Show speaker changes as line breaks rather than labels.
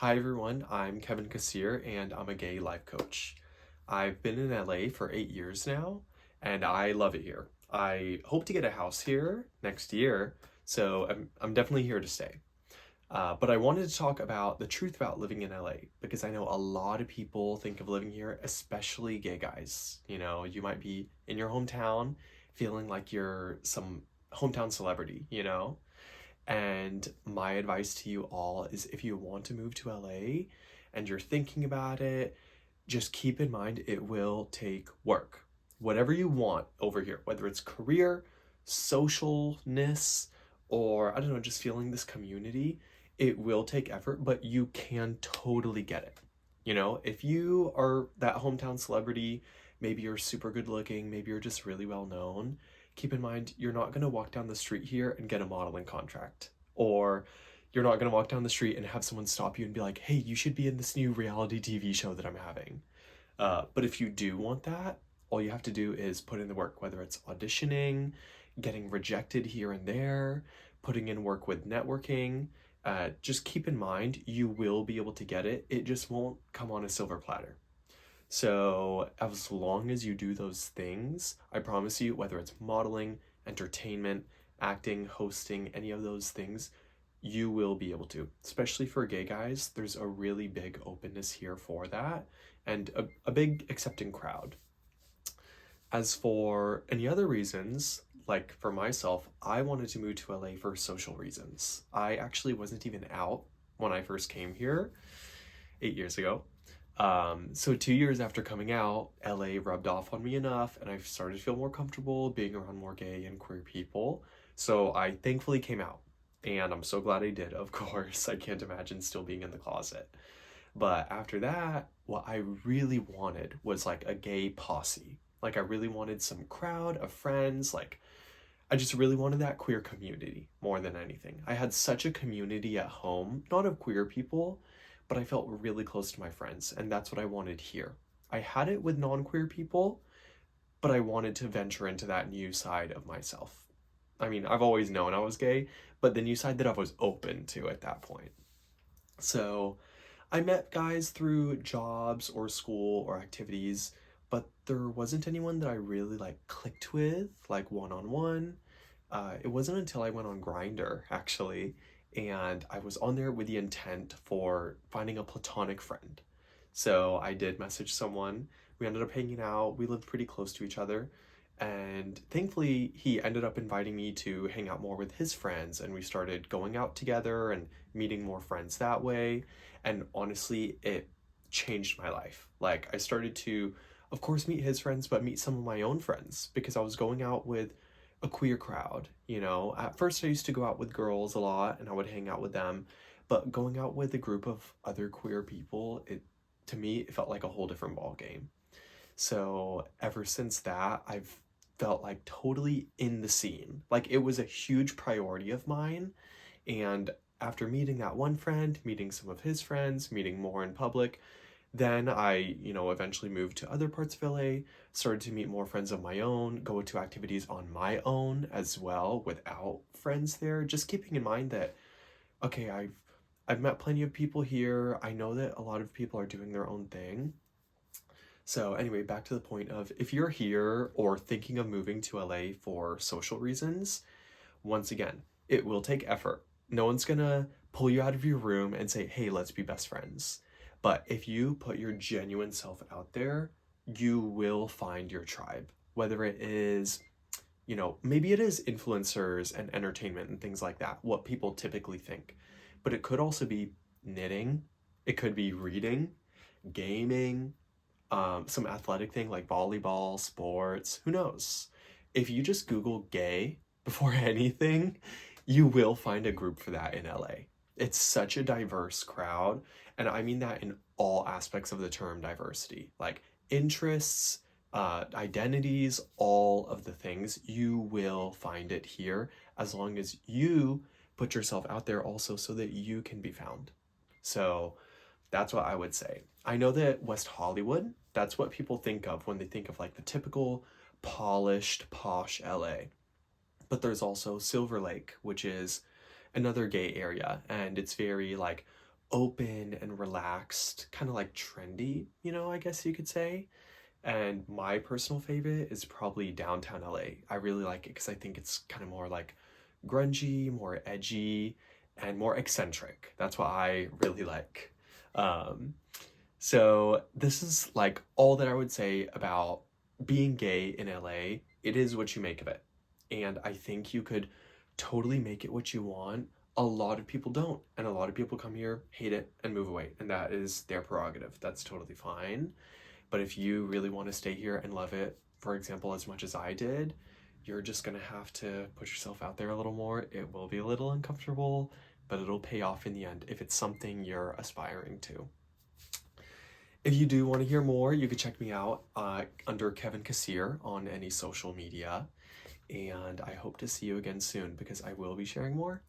Hi everyone, I'm Kevin Kasir and I'm a gay life coach. I've been in LA for 8 years now and I love it here. I hope to get a house here next year, so I'm definitely here to stay. But I wanted to talk about the truth about living in LA because I know a lot of people think of living here, especially gay guys. You know, you might be in your hometown feeling like you're some hometown celebrity, you know? And my advice to you all is if you want to move to LA and you're thinking about it, just keep in mind it will take work. Whatever you want over here, whether it's career, socialness, or I don't know, just feeling this community, it will take effort, but you can totally get it. You know, if you are that hometown celebrity, maybe you're super good looking, maybe you're just really well known, keep in mind you're not going to walk down the street here and get a modeling contract. Or you're not going to walk down the street and have someone stop you and be like, hey, you should be in this new reality TV show that I'm having. But if you do want that, all you have to do is put in the work, whether it's auditioning, getting rejected here and there, putting in work with networking. Just keep in mind you will be able to get it. It just won't come on a silver platter. So as long as you do those things, I promise you, whether it's modeling, entertainment, acting, hosting, any of those things, you will be able to. Especially for gay guys, there's a really big openness here for that and a big accepting crowd. As for any other reasons, like for myself, I wanted to move to LA for social reasons. I actually wasn't even out when I first came here 8 years ago. So 2 years after coming out, LA rubbed off on me enough and I started to feel more comfortable being around more gay and queer people. So I thankfully came out and I'm so glad I did, of course. I can't imagine still being in the closet. But after that, what I really wanted was like a gay posse. Like I really wanted some crowd of friends. Like I just really wanted that queer community more than anything. I had such a community at home, not of queer people, but I felt really close to my friends, and that's what I wanted here. I had it with non-queer people, but I wanted to venture into that new side of myself. I mean, I've always known I was gay, but the new side that I was open to at that point. So I met guys through jobs or school or activities, but there wasn't anyone that I really like clicked with, like one-on-one. It wasn't until I went on Grindr, actually, and I was on there with the intent for finding a platonic friend. So I did message someone. We ended up hanging out. We lived pretty close to each other. And thankfully, he ended up inviting me to hang out more with his friends. And we started going out together and meeting more friends that way. And honestly, it changed my life. Like, I started to, of course, meet his friends, but meet some of my own friends because I was going out with a queer crowd, you know. At first I used to go out with girls a lot and I would hang out with them, but going out with a group of other queer people, it to me it felt like a whole different ball game. So ever since that, I've felt like totally in the scene. Like it was a huge priority of mine. And after meeting that one friend, meeting some of his friends, meeting more in public, then I, eventually moved to other parts of LA, started to meet more friends of my own, go to activities on my own as well without friends there. Just keeping in mind that, okay, I've met plenty of people here. I know that a lot of people are doing their own thing. So anyway, back to the point of if you're here or thinking of moving to LA for social reasons, once again, it will take effort. No one's gonna pull you out of your room and say, hey, let's be best friends. But if you put your genuine self out there, you will find your tribe. Whether it is, maybe it is influencers and entertainment and things like that, what people typically think. But it could also be knitting, it could be reading, gaming, some athletic thing like volleyball, sports, who knows? If you just Google gay before anything, you will find a group for that in LA. It's such a diverse crowd, and I mean that in all aspects of the term diversity, like interests, identities, all of the things. You will find it here as long as you put yourself out there also so that you can be found. So that's what I would say. I know that West Hollywood, that's what people think of when they think of like the typical polished, posh LA. But there's also Silver Lake, which is another gay area, and it's very like open and relaxed, kind of like trendy, I guess you could say. And my personal favorite is probably downtown LA. I really like it because I think it's kind of more like grungy, more edgy, and more eccentric. That's what I really like. Um, so this is like all that I would say about being gay in LA. It is what you make of it. And I think you could totally make it what you want. A lot of people don't. And a lot of people come here, hate it, and move away. And that is their prerogative. That's totally fine. But if you really want to stay here and love it, for example, as much as I did, you're just going to have to put yourself out there a little more. It will be a little uncomfortable, but it'll pay off in the end if it's something you're aspiring to. If you do want to hear more, you can check me out under Kevin Kasir on any social media. And I hope to see you again soon because I will be sharing more.